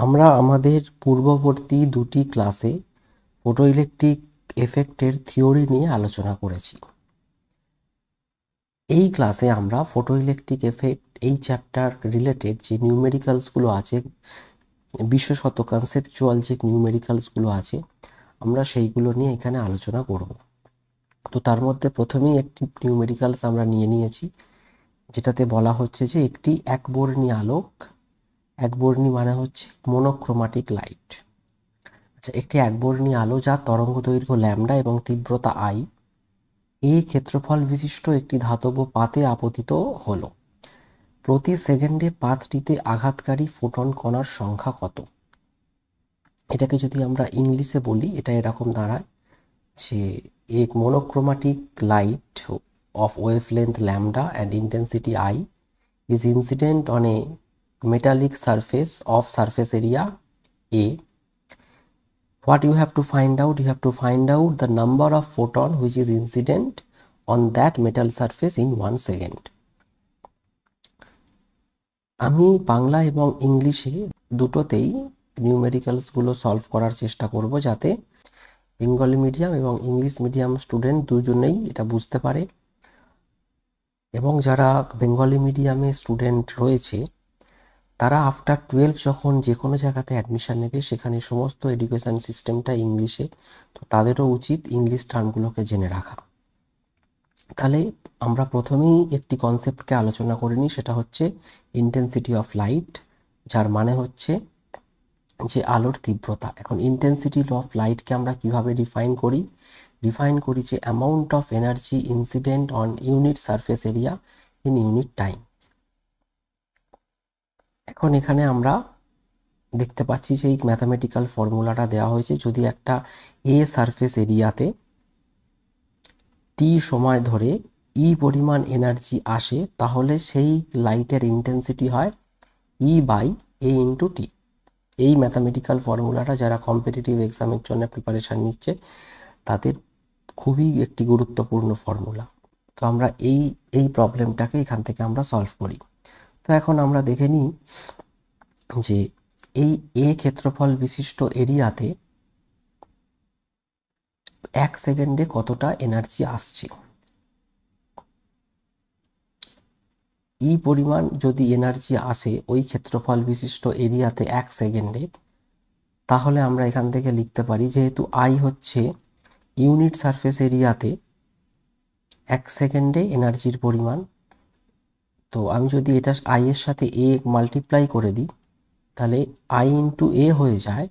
আমরা আমাদের পূর্ববর্তী দুটি ক্লাসে ফটোইলেকট্রিক এফেক্টের থিওরি নিয়ে আলোচনা করেছি। এই ক্লাসে আমরা ফটোইলেকট্রিক এফেক্ট এই চ্যাপ্টার রিলেটেড যে নিউমেরিক্যালসগুলো আছে, বিশেষত কনসেপচুয়াল যে নিউমেরিক্যালসগুলো আছে, আমরা সেইগুলো নিয়ে এখানে আলোচনা করব। তো তার মধ্যে প্রথমেই একটি নিউমেরিক্যালস আমরা নিয়ে নিয়েছি, যেটাতে বলা হচ্ছে যে একটি একবর্ণী আলোক, একবর্ণী মানে হচ্ছে মোনোক্রোমাটিক লাইট। আচ্ছা, একটি একবর্ণী আলো যার তরঙ্গদৈর্ঘ্য ল্যামডা এবং তীব্রতা আই, এই ক্ষেত্রফল বিশিষ্ট একটি ধাতব পাতে আপতিত হলো। প্রতি সেকেন্ডে পাতটিতে আঘাতকারী ফোটন কণার সংখ্যা কত? এটাকে যদি আমরা ইংলিশে বলি, এটা এরকম দাঁড়ায় যে এক মোনোক্রোমাটিক light of wavelength lambda and intensity I is incident on a metallic surface of surface area A. What you have to find out? You have to find out the number of photon which is incident on that metal surface in 1 second. আমি বাংলা এবং ইংলিশে দুটোতেই নিউমেরিক্যালসগুলো solve করার চেষ্টা করব, যাতে Bengali medium এবং English medium student দুজনেই এটা বুঝতে পারে। এবং যারা বেঙ্গলি মিডিয়ামে স্টুডেন্ট রয়েছে, তারা আফটার 12 যখন যে কোনো জায়গাতে অ্যাডমিশান নেবে, সেখানে সমস্ত এডুকেশান সিস্টেমটা ইংলিশে, তো তাদেরও উচিত ইংলিশ টার্মগুলোকে জেনে রাখা। তাহলে আমরা প্রথমেই একটি কনসেপ্টকে আলোচনা করে নিই, সেটা হচ্ছে ইন্টেন্সিটি অফ লাইট, যার মানে হচ্ছে যে আলোর তীব্রতা। এখন ইন্টেন্সিটি অফ লাইটকে আমরা কিভাবে ডিফাইন করি? ডিফাইন করি যে amount of energy incident on unit surface area in unit time. এখন এখানে আমরা দেখতে পাচ্ছি যে এই ম্যাথামেটিক্যাল ফর্মুলাটা দেওয়া হয়েছে। যদি একটা এ সারফেস এরিয়াতে টি সময় ধরে ই পরিমাণ এনার্জি আসে, তাহলে সেই লাইটের ইন্টেন্সিটি হয় E by A into T. এই ম্যাথামেটিক্যাল ফর্মুলাটা যারা কম্পিটিটিভ এক্সামের জন্য প্রিপারেশান নিচ্ছে, তাদের খুবই একটি গুরুত্বপূর্ণ ফর্মুলা। তো আমরা এই প্রবলেমটাকে এখান থেকে আমরা সলভ করি। তো এখন আমরা দেখে নিই যে এই এ ক্ষেত্রফল বিশিষ্ট এরিয়াতে 1 সেকেন্ডে কতটা এনার্জি আসছে। ই পরিমাণ যদি এনার্জি আসে ওই ক্ষেত্রফল বিশিষ্ট এরিয়াতে 1 সেকেন্ডে, তাহলে আমরা এখান থেকে লিখতে পারি, যেহেতু আই হচ্ছে ইউনিট সারফেস এরিয়াতে 1 সেকেন্ডে এনার্জির পরিমাণ, তো আমি যদি এটা আই এর সাথে এ মাল্টিপ্লাই করে দিই, তাহলে আই ইন্টু এ হয়ে যায়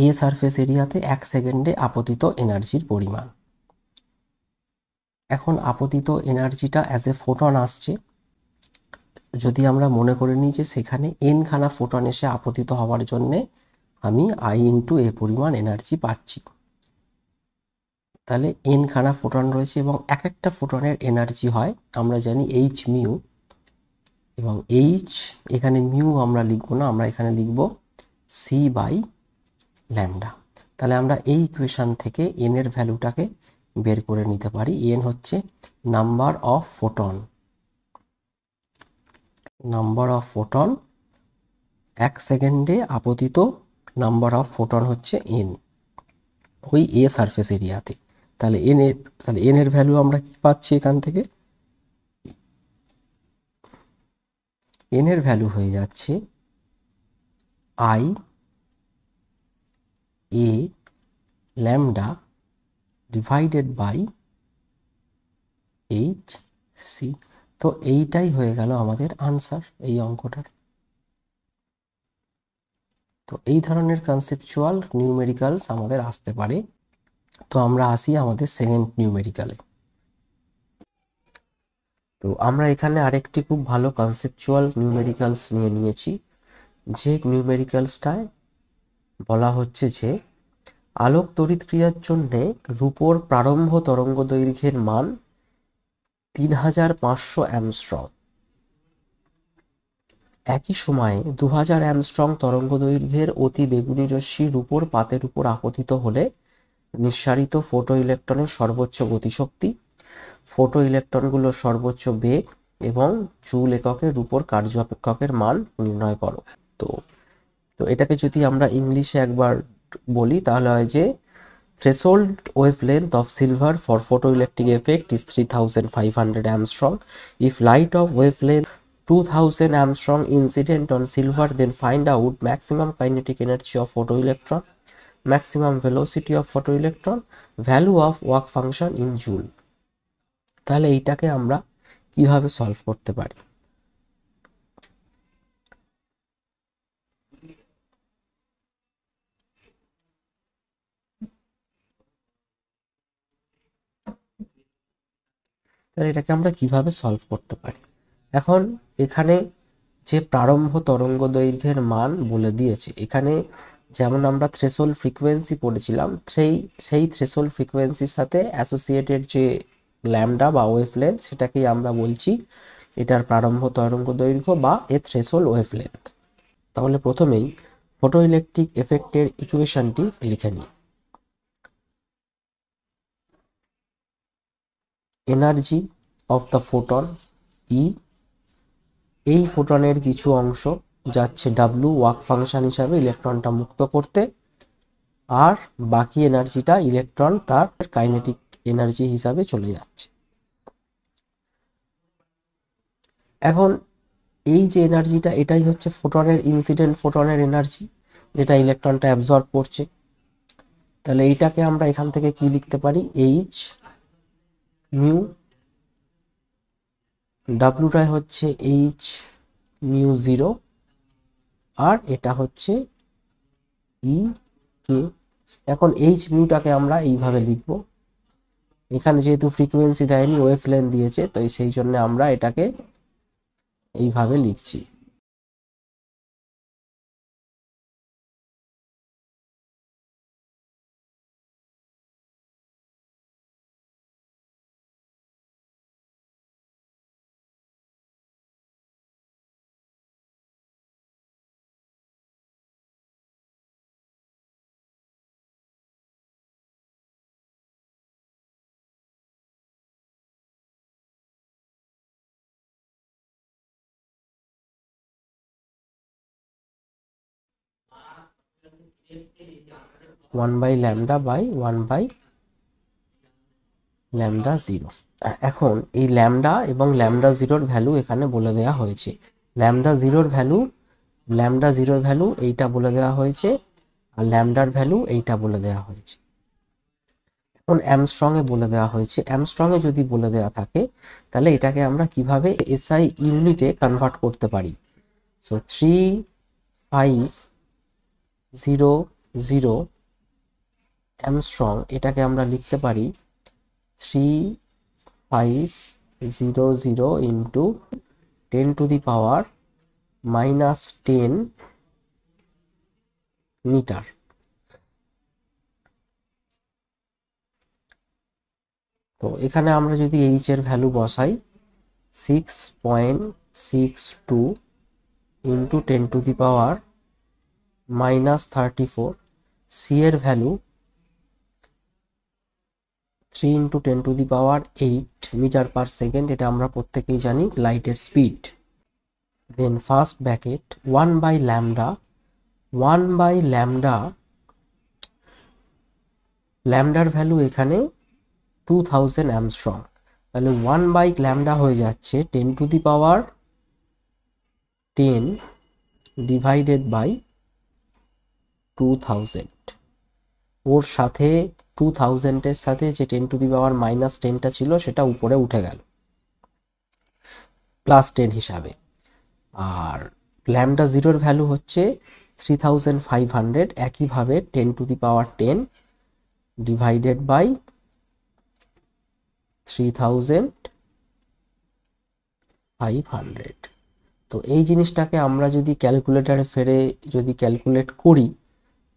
এ সারফেস এরিয়াতে 1 সেকেন্ডে আপতিত এনার্জির পরিমাণ। এখন আপতিত এনার্জিটা অ্যাজ এ ফোটন আসছে। যদি আমরা মনে করে নিই যে সেখানে এন খানা ফোটন এসে আপতিত হওয়ার জন্যে আমি আই ইন্টু এ পরিমাণ এনার্জি পাচ্ছি, তাহলে এন খানা ফোটন রয়েছে এবং এক একটা ফোটনের এনার্জি হয় আমরা জানি এইচ মিউ, এবং এইচ এখানে মিউ আমরা লিখব না, আমরা এখানে লিখব সি বাই ল্যামডা। তাহলে আমরা এই ইকুয়েশন থেকে এন এর ভ্যালুটাকে বের করে নিতে পারি। এন হচ্ছে number of photon, number of photon 1 সেকেন্ডে আপতিত নাম্বার অফ ফোটন হচ্ছে এন ওই এ সারফেস এরিয়াতে। তাহলে এন এর ভ্যালু আমরা কি পাচ্ছি এখান থেকে? এন এর ভ্যালু হয়ে যাচ্ছে i e lambda divided by h c. তো এইটাই হয়ে গেল আমাদের আনসার এই অঙ্কটার। তো এই ধরনের কনসেপচুয়াল নিউমেরিক্যালস আমাদের আসতে পারে। তো আমরা আসি আমাদের সেকেন্ড নিউমেরিক্যালে। তো আমরা এখানে আরেকটি খুব ভালো কনসেপচুয়াল নিউমেরিক্যালস নিয়ে নিয়েছি, যে নিউমেরিক্যালসটায় বলা হচ্ছে যে আলোক তড়িৎ ক্রিয়ার জন্যে রূপোর প্রারম্ভ তরঙ্গ দৈর্ঘ্যের মান 3500 অ্যামস্ট্রং। একই সময়ে 2000 অ্যামস্ট্রং তরঙ্গ দৈর্ঘ্যের অতি বেগুনি রশ্মি রূপোর পাতের উপর আপতিত হলে নিঃসারিত ফোটো ইলেকট্রনের সর্বোচ্চ গতিশক্তি, ফোটো ইলেকট্রনগুলোর সর্বোচ্চ বেগ এবং জুল এককে রূপোর কার্য অপেক্ষকের মান নির্ণয় করো। তো তো এটাকে যদি আমরা ইংলিশে একবার বলি তাহলে হয় যে threshold wavelength of silver for photoelectric effect is 3500 Armstrong. If light of wavelength 2000 Armstrong incident on silver, then find out maximum kinetic energy of photoelectron, maximum velocity of photoelectron, value of work function in joule. তাহলে এইটাকে আমরা কিভাবে solve করতে পারি? তাহলে এটাকে আমরা কিভাবে সলভ করতে পারি? এখন এখানে যে প্রারম্ভ তরঙ্গ দৈর্ঘ্যের মান বলে দিয়েছে, এখানে যেমন আমরা থ্রেশোল্ড ফ্রিকোয়েন্সি পড়েছিলাম, সেই থ্রেশোল্ড ফ্রিকোয়েন্সির সাথে অ্যাসোসিয়েটেড যে ল্যামডা বা ওয়েভলেন্থ, সেটাকেই আমরা বলছি এটার প্রারম্ভ তরঙ্গ দৈর্ঘ্য বা এ থ্রেশোল্ড ওয়েভলেন্থ। তাহলে প্রথমেই ফটোইলেকট্রিক এফেক্টের ইকুয়েশনটি লিখে নিই। এনার্জি অফ দ্য ফোটন ই, এই ফোটনের কিছু অংশ যাচ্ছে ডাব্লু ওয়ার্ক ফাংশন হিসাবে ইলেকট্রনটা মুক্ত করতে, আর বাকি এনার্জিটা ইলেকট্রন তার কাইনেটিক এনার্জি হিসাবে চলে যাচ্ছে। এখন এই যে এনার্জিটা, এটাই হচ্ছে ফোটনের ইনসিডেন্ট ফোটনের এনার্জি, যেটা ইলেকট্রনটা অ্যাবজর্ব করছে। তাহলে এইটাকে আমরা এখান থেকে কি লিখতে পারি? এইচ মিউ, ডাব্লুটাই হচ্ছে এইচ মিউ জিরো, আর এটা হচ্ছে ই কে। এখন এইচ মিউটাকে আমরা এইভাবে লিখব, এখানে যেহেতু ফ্রিকোয়েন্সি দেয়নি, ওয়েভলেন্থ দিয়েছে, তো সেই জন্য আমরা এটাকে এইভাবে লিখছি। One by lambda zero. এখন এই ল্যামডা এবং ল্যামডা জিরোর ভ্যালু এখানে বলে দেওয়া হয়েছে। ল্যামডা জিরোর ভ্যালু এইটা বলে দেওয়া হয়েছে, আর ল্যামডার ভ্যালু এইটা বলে দেওয়া হয়েছে। এখন অ্যামস্ট্রং এ বলে দেওয়া হয়েছে। অ্যামস্ট্রং এ যদি বলে দেওয়া থাকে, তাহলে এটাকে আমরা কিভাবে এসআই ইউনিটে কনভার্ট করতে পারি? সো 3500 অ্যামস্ট্রং, এটাকে আমরা লিখতে পারি 3500 ইন্টু 10⁻⁻10 মিটার। তো এখানে আমরা যদি এইচ এর ভ্যালু বসাই 6.62 ইন্টু 10⁻⁻34, সি এর value 3 into 10⁸ metre per second, এটা আমরা প্রত্যেকেই জানি লাইটের speed. Then first bracket 1 by lambda, ল্যামডার ভ্যালু এখানে 2000 অ্যামস্ট্রং, তাহলে 1 বাই ল্যামডা হয়ে যাচ্ছে 10⁻10 ডিভাইডেড বাই 2000। ওর সাথে 2000-এর সাথে যে 10⁻⁻10টা ছিল সেটা উপরে উঠে গেল +10 হিসাবে। আর ল্যামডা জিরোর ভ্যালু হচ্ছে 3500, একইভাবে 10⁻10 ডিভাইডেড বাই 3500। তো এই জিনিসটাকে আমরা যদি ক্যালকুলেটরে ফেরে যদি ক্যালকুলেট করি,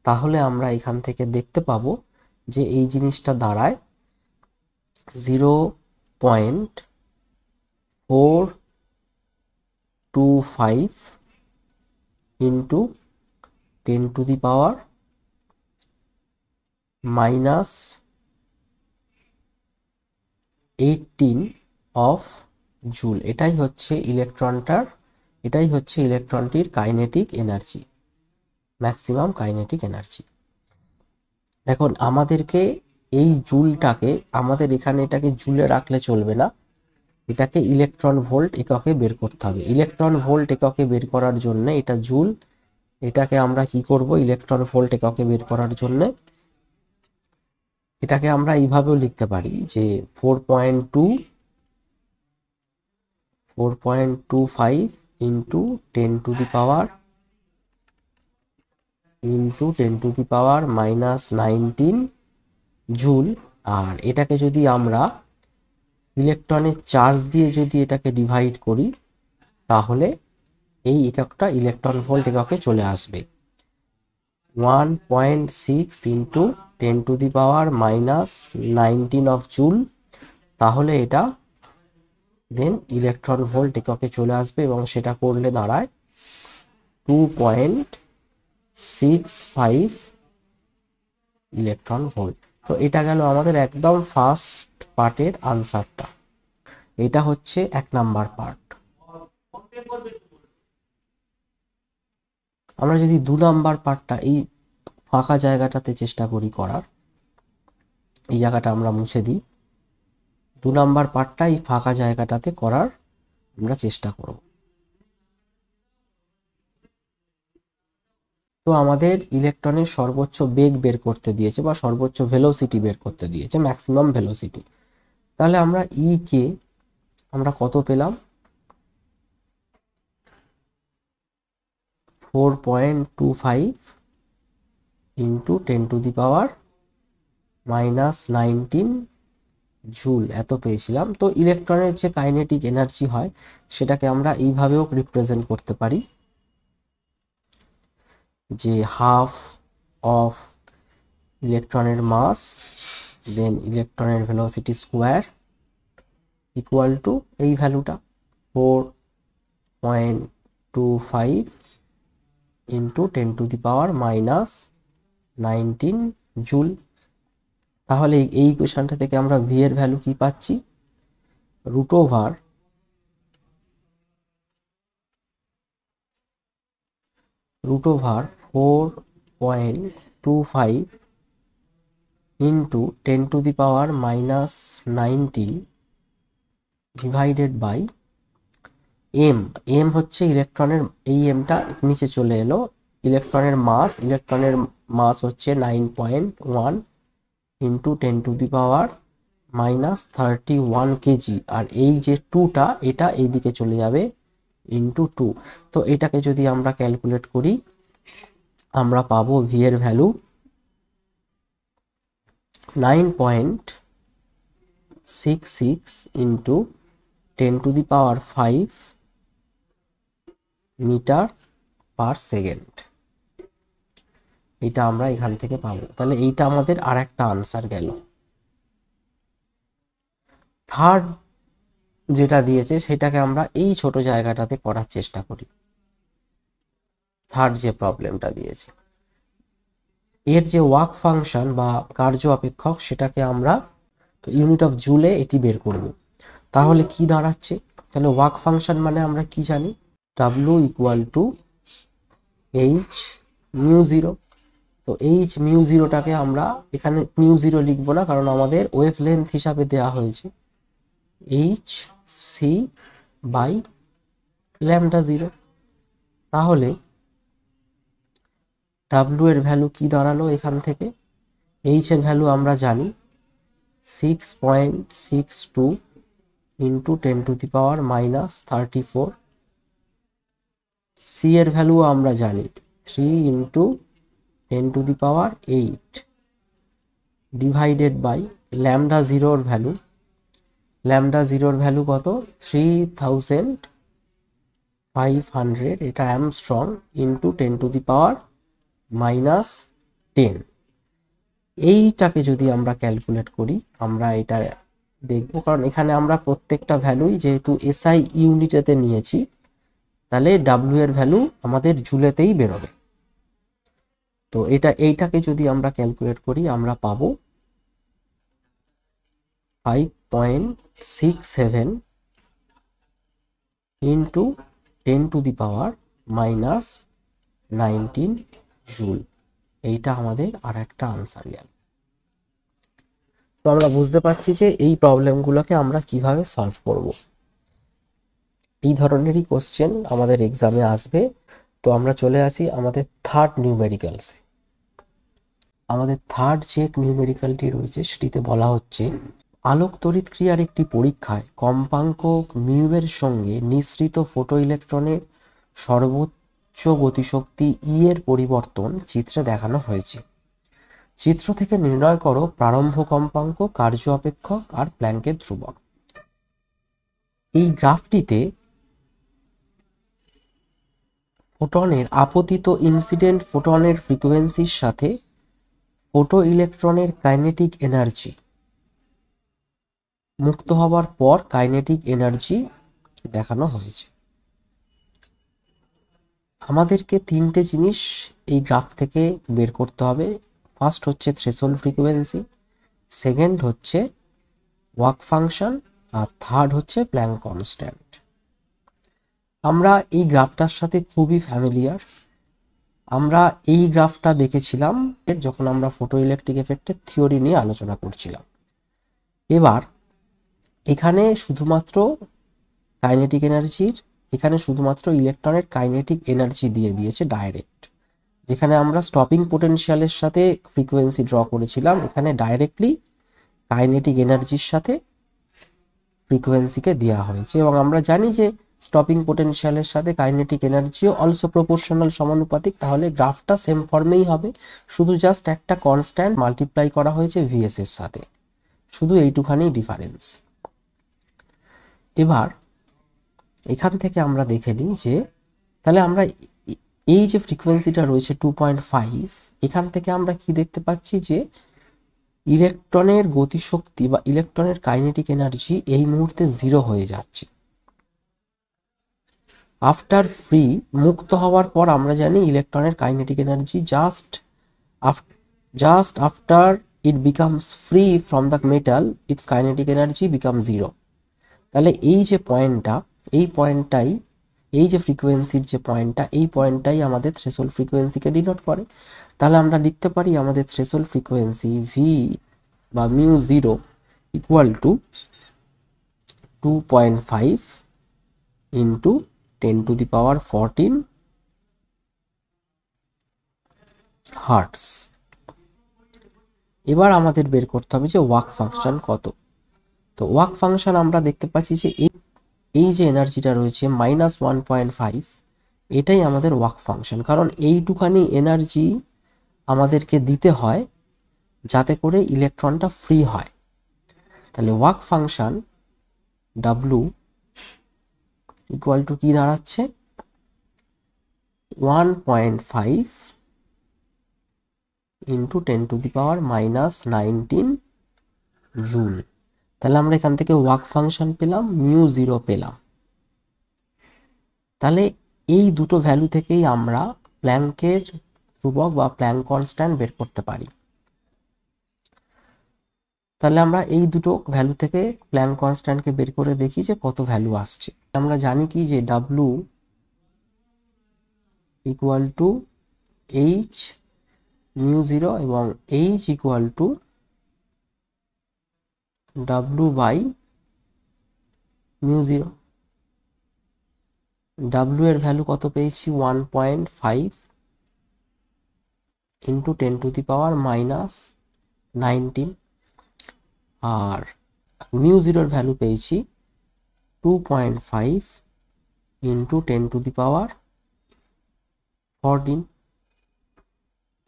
তাহলে আমরা এখান থেকে দেখতে পাবো যে এই জিনিসটা দাঁড়ায় 0.425 ইন্টু 10⁻18 অফ জুল। এটাই হচ্ছে ইলেকট্রনটির kinetic energy. Maximum kinetic energy. এখন আমাদেরকে এই জুলটাকে, আমাদের এখানে এটাকে জুলে রাখলে চলবে না, এটাকে ইলেকট্রন ভোল্ট এককে বের করতে হবে। ইলেকট্রন ভোল্ট এককে বের করার জন্য, এটা জুল, এটাকে আমরা কি করব, ইলেকট্রন ভোল্ট এককে বের করার জন্য এটাকে আমরা এইভাবেও লিখতে পারি যে 4.25 ইন্টু 10⁻⁻⁻⁻⁻⁻⁻⁻⁻⁻⁻⁻⁻⁻⁻⁻⁻⁻⁻⁻⁻⁻⁻⁻⁻⁻⁻ জুল। আর এটাকে যদি আমরা ইলেকট্রনের চার্জ দিয়ে যদি এটাকে ডিভাইড করি, তাহলে এই এককটা ইলেকট্রন ভোল্ট এককে চলে আসবে। 1.6 ইন্টু 10⁻⁻⁻19 অফ জুল, তাহলে এটা দেন ইলেকট্রন ভোল্ট এককে চলে আসবে, এবং সেটা করলে দাঁড়ায় 2.65 ইলেকট্রন ভোল্ট। তো এটা গেল আমাদের একদম ফার্স্ট পার্টের আনসারটা। এটা হচ্ছে 1 নাম্বার পার্ট। আমরা যদি 2 নাম্বার পার্টটা এই ফাঁকা জায়গাটাতে চেষ্টা করি করার, এই জায়গাটা আমরা মুছে দিই, 2 নাম্বার পার্টটা এই ফাঁকা জায়গাটাতে করার আমরা চেষ্টা করব। তো আমাদের ইলেকট্রনের সর্বোচ্চ বেগ বের করতে দিয়েছে, বা সর্বোচ্চ ভেলোসিটি বের করতে দিয়েছে, ম্যাক্সিমাম ভেলোসিটি। তাহলে আমরা ই কে আমরা কত পেলাম, 4.25 ইন্টু 10⁻⁻⁻19 জুল এত পেয়েছিলাম। তো ইলেকট্রনের যে কাইনেটিক এনার্জি হয় সেটাকে আমরা এইভাবেও রিপ্রেজেন্ট করতে পারি, যে হাফ অফ ইলেকট্রনের মাস দেন ইলেকট্রনের ভেলোসিটি স্কোয়ার ইকুয়াল টু এই ভ্যালুটা 4.25 ইন্টু 10⁻⁻19 জুল। তাহলে এই ইকুয়েশনটা থেকে আমরা ভি এর ভ্যালু কি পাচ্ছি, root over 4.25 into 10⁻⁻19 divided by m. M হচ্ছে ইলেকট্রনের, এই এমটা নিচে চলে এলো, ইলেকট্রনের মাস হচ্ছে 9.1 ইন্টু 10⁻⁻31 কেজি, আর এই যে 2টা এটা এই দিকে চলে যাবে ইন্টু 2। তো এটাকে যদি আমরা ক্যালকুলেট করি, আমরা পাবো ভি এর value 9.66 into 10⁵ metre per second. এটা আমরা এখান থেকে পাবো। তাহলে এইটা আমাদের আর একটা আনসার গেল। থার্ড যেটা দিয়েছে সেটাকে আমরা এই ছোট জায়গাটাতে করার চেষ্টা করি। থার্ড যে প্রবলেমটা দিয়েছে, এর যে ওয়ার্ক ফাংশন বা কার্য অপেক্ষক, সেটাকে আমরা তো ইউনিট অফ জুলে এটি বের করব। তাহলে কি দাঁড়াচ্ছে, তাহলে ওয়ার্ক ফাংশন মানে আমরা কি জানি, W equal to h mu zero. তো এইচ মিউ জিরোটাকে আমরা এখানে মিউ জিরো লিখবো না, কারণ আমাদের ওয়েভ লেন্থ হিসাবে দেওয়া হয়েছে h c by lambda zero. তাহলে ডাব্লিউ এর ভ্যালু কি দাঁড়ালো এখান থেকে, এইচ এর ভ্যালু আমরা জানি 6.62 ইন্টু 10⁻⁻34, সি এর ভ্যালু আমরা জানি 3 ইন্টু 10⁸ ডিভাইডেড বাই ল্যামডা জিরোর ভ্যালু কত, 3500, এটা অ্যামস্ট্রং ইন্টু 10⁻⁻10। এইটাকে যদি আমরা ক্যালকুলেট করি, আমরা এটা দেখবো, কারণ এখানে আমরা প্রত্যেকটা ভ্যালুই যেহেতু এসআই ইউনিটেতে নিয়েছি, তাহলে ডাব্লিউ এর ভ্যালু আমাদের জুলেতেই বেরোবে। তো এইটাকে যদি আমরা ক্যালকুলেট করি, আমরা পাবো 5.67 ইন্টু 10⁻⁻19 জুল। এইটা আমাদের আর একটা আনসার গেল। তো আমরা বুঝতে পারছি যে এই প্রবলেমগুলোকে আমরা কিভাবে সলভ করব। এই ধরনেরই কোশ্চেন আমাদের এক্সামে আসবে। তো আমরা চলে আসি আমাদের থার্ড নিউমেরিক্যালসে। আমাদের থার্ড যে নিউমেরিক্যালটি রয়েছে সেটিতে বলা হচ্ছে আলোক তড়িৎ ক্রিয়ার একটি পরীক্ষায় কম্পাঙ্ক মিউ এর সঙ্গে নিঃসৃত ফোটো ইলেকট্রনের সর্বোচ্চ গতিশক্তি ই এর পরিবর্তন চিত্রে দেখানো হয়েছে। চিত্র থেকে নির্ণয় করো প্রারম্ভ কম্পাঙ্ক, কার্য অপেক্ষক আর প্ল্যাঙ্কের ধ্রুবক। এই গ্রাফটিতে ফোটনের আপতিত ইনসিডেন্ট ফোটনের ফ্রিকোয়েন্সির সাথে ফোটো ইলেকট্রনের কাইনেটিক এনার্জি, মুক্ত হবার পর কাইনেটিক এনার্জি দেখানো হয়েছে। আমাদেরকে তিনটে জিনিস এই গ্রাফ থেকে বের করতে হবে। ফার্স্ট হচ্ছে থ্রেশহোল্ড ফ্রিকোয়েন্সি, সেকেন্ড হচ্ছে ওয়াক ফাংশন, আর থার্ড হচ্ছে প্ল্যাঙ্ক কনস্ট্যান্ট। আমরা এই গ্রাফটার সাথে খুবই ফ্যামিলিয়ার। আমরা এই গ্রাফটা দেখেছিলাম যখন আমরা ফটো ইলেকট্রিক এফেক্টের থিওরি নিয়ে আলোচনা করছিলাম। এবার এখানে শুধুমাত্র কাইনেটিক এনার্জির, এখানে শুধুমাত্র ইলেকট্রনের কাইনেটিক এনার্জি দিয়ে দিয়েছে ডাইরেক্ট। যেখানে আমরা স্টপিং পোটেনশিয়ালের সাথে ফ্রিকোয়েন্সি ড্র করেছিলাম, এখানে ডাইরেক্টলি কাইনেটিক এনার্জির সাথে ফ্রিকোয়েন্সিকে দেওয়া হয়েছে। এবং আমরা জানি যে স্টপিং পোটেনশিয়ালের সাথে কাইনেটিক এনার্জিও অলসো প্রপোর্শনাল, সমানুপাতিক। তাহলে গ্রাফটা সেম ফর্মেই হবে, শুধু জাস্ট একটা কনস্ট্যান্ট মাল্টিপ্লাই করা হয়েছে ভিএস এর সাথে, শুধু এইটুখানি ডিফারেন্স। এবার এখান থেকে আমরা দেখে নিই যে তাহলে আমরা এই যে ফ্রিকোয়েন্সিটা রয়েছে 2.5, এখান থেকে আমরা কি দেখতে পাচ্ছি যে ইলেকট্রনের গতিশক্তি বা ইলেকট্রনের কাইনেটিক এনার্জি এই মুহূর্তে 0 হয়ে যাচ্ছে। আফটার ফ্রি, মুক্ত হওয়ার পর আমরা জানি ইলেকট্রনের kinetic energy just after it becomes free from the metal, it's kinetic energy become 0। তাহলে এই যে পয়েন্টটা, এই পয়েন্টটাই, এই যে ফ্রিকোয়েন্সির যে পয়েন্টটা, এই পয়েন্টটাই আমাদের থ্রেশহোল্ড ফ্রিকোয়েন্সিকে ডিনোট করে। তাহলে আমরা লিখতে পারি আমাদের থ্রেশহোল্ড ফ্রিকোয়েন্সি ভি বা mu 0 equal to 2.5 into 10⁻14 hertz. এবার আমাদের বের করতে হবে যে ওয়াক ফাংশন কত। তো ওয়াক ফাংশন আমরা দেখতে পাচ্ছি যে এই যে এনার্জিটা রয়েছে -1.5, এটাই আমাদের ওয়াক ফাংশন। কারণ এইটুখানি এনার্জি আমাদেরকে দিতে হয় যাতে করে ইলেকট্রনটা ফ্রি হয়। তাহলে walk function W equal two কি দাঁড়াচ্ছে, 1.5 ইন্টু 10⁻⁻19 জুল। তাহলে আমরা এখান থেকে ওয়াক ফাংশন পেলাম, মিউ 0 পেলাম। তাহলে এই দুটো ভ্যালু থেকেই আমরা প্ল্যাঙ্কের ধ্রুবক বা প্ল্যাঙ্ক কনস্ট্যান্ট বের করতে পারি। তাহলে আমরা এই দুটো ভ্যালু থেকে প্ল্যাঙ্ক কনস্ট্যান্টকে বের করে দেখি যে কত ভ্যালু আসছে। আমরা জানি কি যে W equal to h mu 0 এবং h equal to W by mu 0। W এর ভ্যালু কত পেয়েছি, 1.5 ইন্টু 10⁻⁻19, আর মিউ 0 ভ্যালু পেয়েছি 2.5 ইন্টু 10⁻14।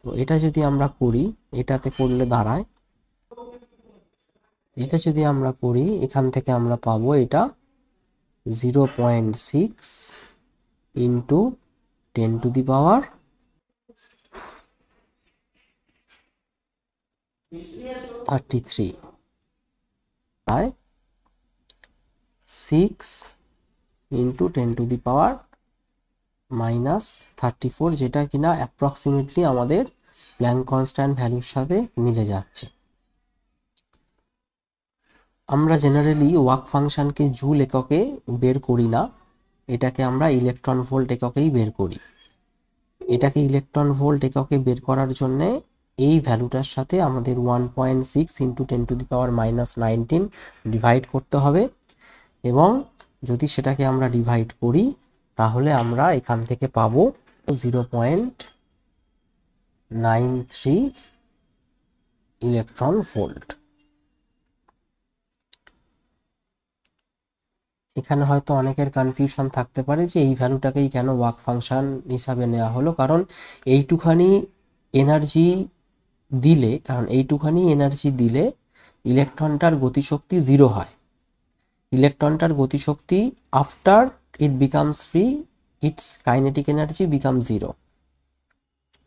তো এটা যদি আমরা করি, এটাতে করলে দাঁড়ায়, এটা যদি আমরা করি এখান থেকে আমরা পাবো এটা 0.6 ইন্টু 10⁻33, তাই 6 ইন্টু 10⁻34, যেটা কিনা অ্যাপ্রক্সিমেটলি আমাদের প্ল্যাঙ্ক কনস্ট্যান্ট ভ্যালুর সাথে মিলে যাচ্ছে। আমরা জেনারেলি ওয়াক ফাংশনকে জুল এককে বের করি না, এটাকে আমরা ইলেকট্রন ভোল্ট এককেই বের করি। এটাকে ইলেকট্রন ভোল্ট এককে বের করার জন্যে এই ভ্যালুটার সাথে আমাদের 1.6 ইন্টু 10⁻⁻19 ডিভাইড করতে হবে, এবং যদি সেটাকে আমরা ডিভাইড করি তাহলে আমরা এখান থেকে পাবো 0.93 ইলেকট্রন ভোল্ট। এখানে হয়তো অনেকের কনফিউশন থাকতে পারে যে এই ভ্যালুটাকেই কেন ওয়ার্ক ফাংশন হিসাবে নেওয়া হলো, কারণ এইটুখানি এনার্জি দিলে ইলেকট্রনটার গতিশক্তি 0 হয়। ইলেকট্রনটার গতিশক্তি after it becomes free, it's kinetic energy become 0।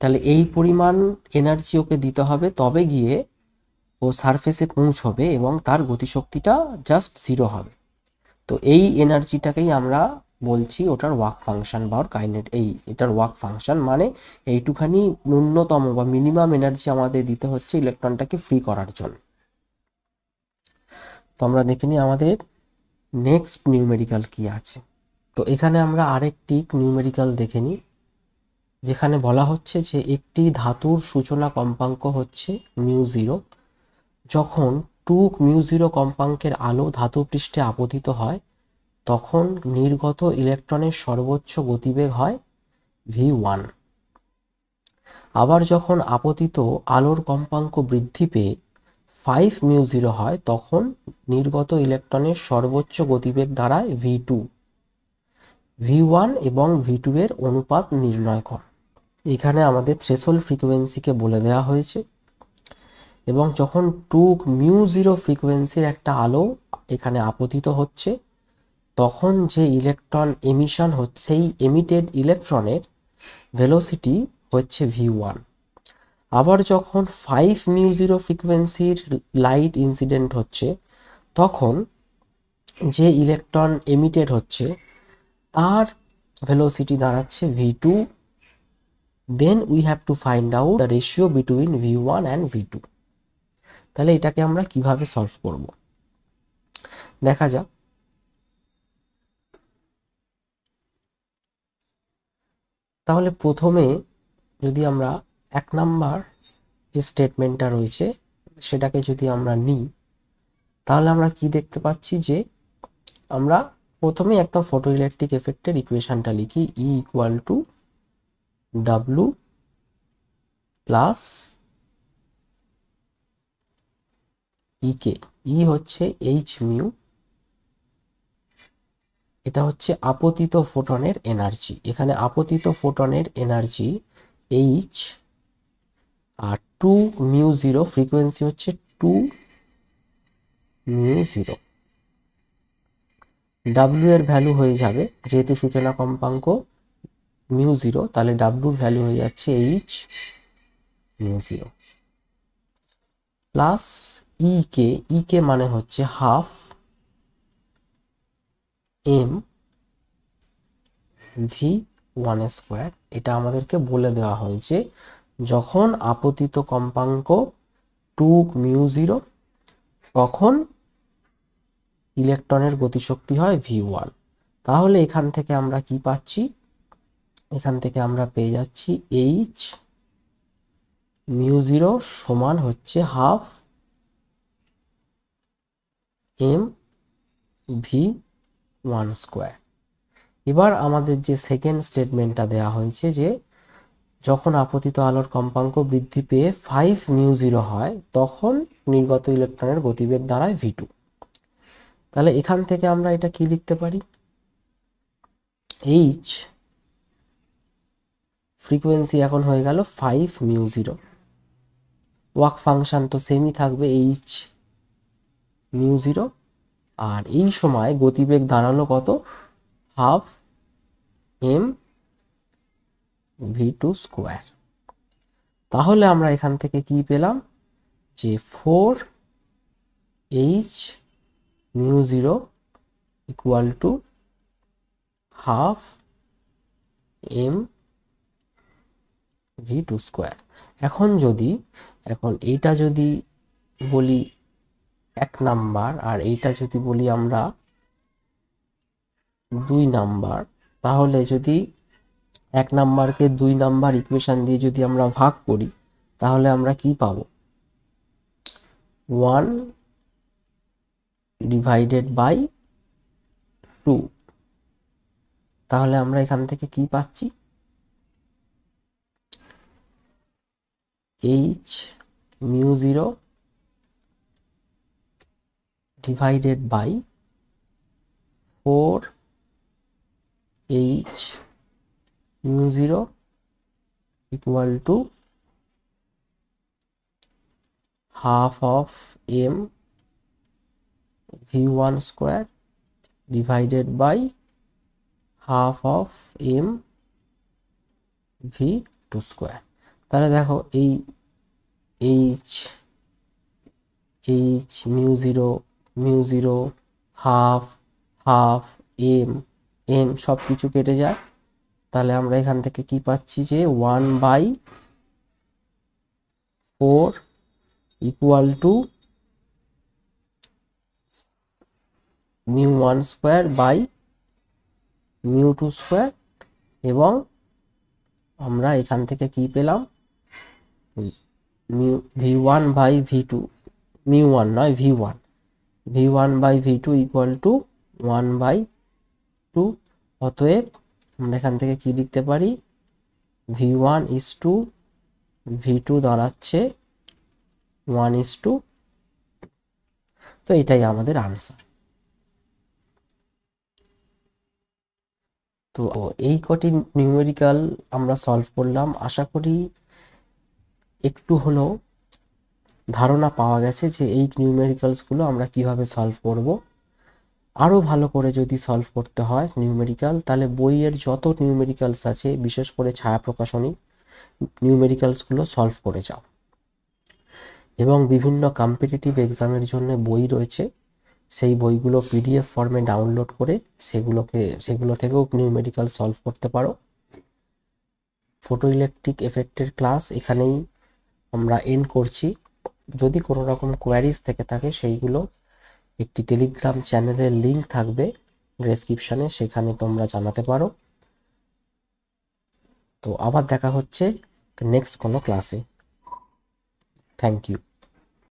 তাহলে এই পরিমাণ এনার্জি ওকে দিতে হবে, তবে গিয়ে ও সারফেসে পৌঁছবে এবং তার গতিশক্তিটা জাস্ট 0 হবে। তো এই এনার্জিটাকেই আমরা বলছি ওটার ওয়ার্ক ফাংশন বা এটার ওয়ার্ক ফাংশন, মানে এইটুখানি ন্যূনতম বা মিনিমাম এনার্জি আমাদের দিতে হচ্ছে ইলেকট্রনটাকে ফ্রি করার জন্য। তো আমরা দেখে নিই আমাদের নেক্সট নিউমেরিক্যাল কি আছে। তো এখানে আমরা আরেকটি নিউমেরিক্যাল দেখে নিই, যেখানে বলা হচ্ছে যে একটি ধাতুর সূচনা কম্পাঙ্ক হচ্ছে μ0। যখন 2μ0 কম্পাঙ্কের আলো ধাতু পৃষ্ঠে আপতিত হয় তখন নির্গত ইলেকট্রনের সর্বোচ্চ গতিবেগ হয় v1। আবার যখন আপতিত আলোর কম্পাঙ্ক বৃদ্ধি পেয়ে 5μ0 হয় তখন নির্গত ইলেকট্রনের সর্বোচ্চ গতিবেগ দাঁড়ায় v2। v1 এবং v2 এর অনুপাত নির্ণয় কর। এখানে আমাদের থ্রেশহোল্ড ফ্রিকোয়েন্সিকে বলে দেওয়া হয়েছে, এবং যখন 2μ0 ফ্রিকোয়েন্সির একটা আলো এখানে আপতিত হচ্ছে তখন যে ইলেকট্রন এমিশন হচ্ছে সেই এমিটেড ইলেকট্রনের ভেলোসিটি হচ্ছে v1। আবার যখন 5μ0 ফ্রিকোয়েন্সির লাইট ইনসিডেন্ট হচ্ছে তখন যে ইলেকট্রন এমিটেড হচ্ছে তার ভেলোসিটি দাঁড়াচ্ছে v2। Then we have to find out the ratio between v1 and v2। তাহলে এটাকে আমরা কিভাবে সলভ করব দেখা যাক। তাহলে প্রথমে যদি আমরা 1 নাম্বার যে স্টেটমেন্টটা রয়েছে সেটাকে যদি আমরা নিই তাহলে আমরা কি দেখতে পাচ্ছি যে আমরা প্রথমে একদম ফটোইলেকট্রিক এফেক্টের ইকুয়েশনটা লিখি, E equal to W plus EK। E হচ্ছে h মিউ, এটা হচ্ছে আপতিত ফোটনের এনার্জি। এখানে আপতিত ফোটনের এনার্জি h, আর 2μ0 ফ্রিকোয়েন্সি হচ্ছে 2μ0। W এর ভ্যালু হয়ে যাবে, যেহেতু সূচনা কম্পাঙ্ক μ0 তাহলে W এর ভ্যালু হয়ে যাচ্ছে h μ0 প্লাস EK। EK মানে হচ্ছে হাফ m v1 স্কোয়ার। এটা আমাদেরকে বলে দেওয়া হয়েছে যখন আপতিত কম্পাঙ্ক 2μ0 তখন ইলেকট্রনের গতিশক্তি হয় v1। তাহলে এখান থেকে আমরা কি পাচ্ছি, এখান থেকে আমরা পেয়ে যাচ্ছি h μ0 সমান হচ্ছে হাফ m v1 স্কোয়ার। এবার আমাদের যে সেকেন্ড স্টেটমেন্টটা দেওয়া হয়েছে যে যখন আপতিত আলোর কম্পাঙ্ক বৃদ্ধি পেয়ে 5μ0 হয় তখন নির্গত ইলেকট্রনের গতিবেগ দাঁড়ায় v2। তাহলে এখান থেকে আমরা এটা কি লিখতে পারি, h ফ্রিকোয়েন্সি এখন হয়ে গেল 5μ0, ওয়ার্ক ফাংশন তো সেমই থাকবে h μ0, আর এই সময় গতিবেগ দাঁড়ালো কত, হাফ m v2 স্কোয়ার। তাহলে আমরা এখান থেকে কি পেলাম যে 4h μ0 equal to half m v2 square. এখন এইটা যদি বলি 1 নাম্বার আর এইটা যদি বলি আমরা 2 নাম্বার, তাহলে যদি 1 নাম্বারকে 2 নাম্বার ইকুয়েশন দিয়ে যদি আমরা ভাগ করি তাহলে আমরা কি পাবো? 1 ডিভাইডেড বাই 2। তাহলে আমরা এখান থেকে কি পাচ্ছি? h mu 0 divided by 4 h mu 0 equal to half of m v1 square divided by half of m v2 square. তাহলে দেখো এই h মিউ 0 হাফ m সব কিছু কেটে যায়। তাহলে আমরা এখান থেকে কি পাচ্ছি যে 1/4 equal to μ1 square by μ2 square, এবং আমরা এখান থেকে কি পেলাম? v1 বাই v2, μ1 নয় v1 by v2 equal to 1/2। অতএব আমরা এখান থেকে কি লিখতে পারি? v1 ইজ টু v2 দাঁড়াচ্ছে 1:2। তো এটাই আমাদের আনসার। তো এই কটি নিউমেরিক্যাল আমরা সলভ করলাম। আশা করি একটু হলেও ধারণা পাওয়া গেছে যে এই নিউমেরিক্যালসগুলো আমরা কিভাবে সলভ করব। আরও ভালো করে যদি সলভ করতে হয় নিউমেরিক্যাল, তাহলে বইয়ের যত নিউমেরিক্যালস আছে, বিশেষ করে ছায়া প্রকাশনী নিউমেরিক্যালসগুলো সলভ করে যাও। এবং বিভিন্ন কম্পিটিটিভ এক্সামের জন্য বই রয়েছে, সেই বইগুলো পিডিএফ ফর্মে ডাউনলোড করে সেগুলো থেকেও নিউমেরিক্যাল সলভ করতে পারো। ফটো ইলেকট্রিক এফেক্টের ক্লাস এখানেই আমরা এন্ড করছি। যদি কোনো রকম কোয়ারিজ থেকে থাকে সেইগুলো একটি টেলিগ্রাম চ্যানেলের লিঙ্ক থাকবে ডেসক্রিপশনে, সেখানে তোমরা জানাতে পারো। তো আবার দেখা হচ্ছে নেক্সট কোনো ক্লাসে। Thank you.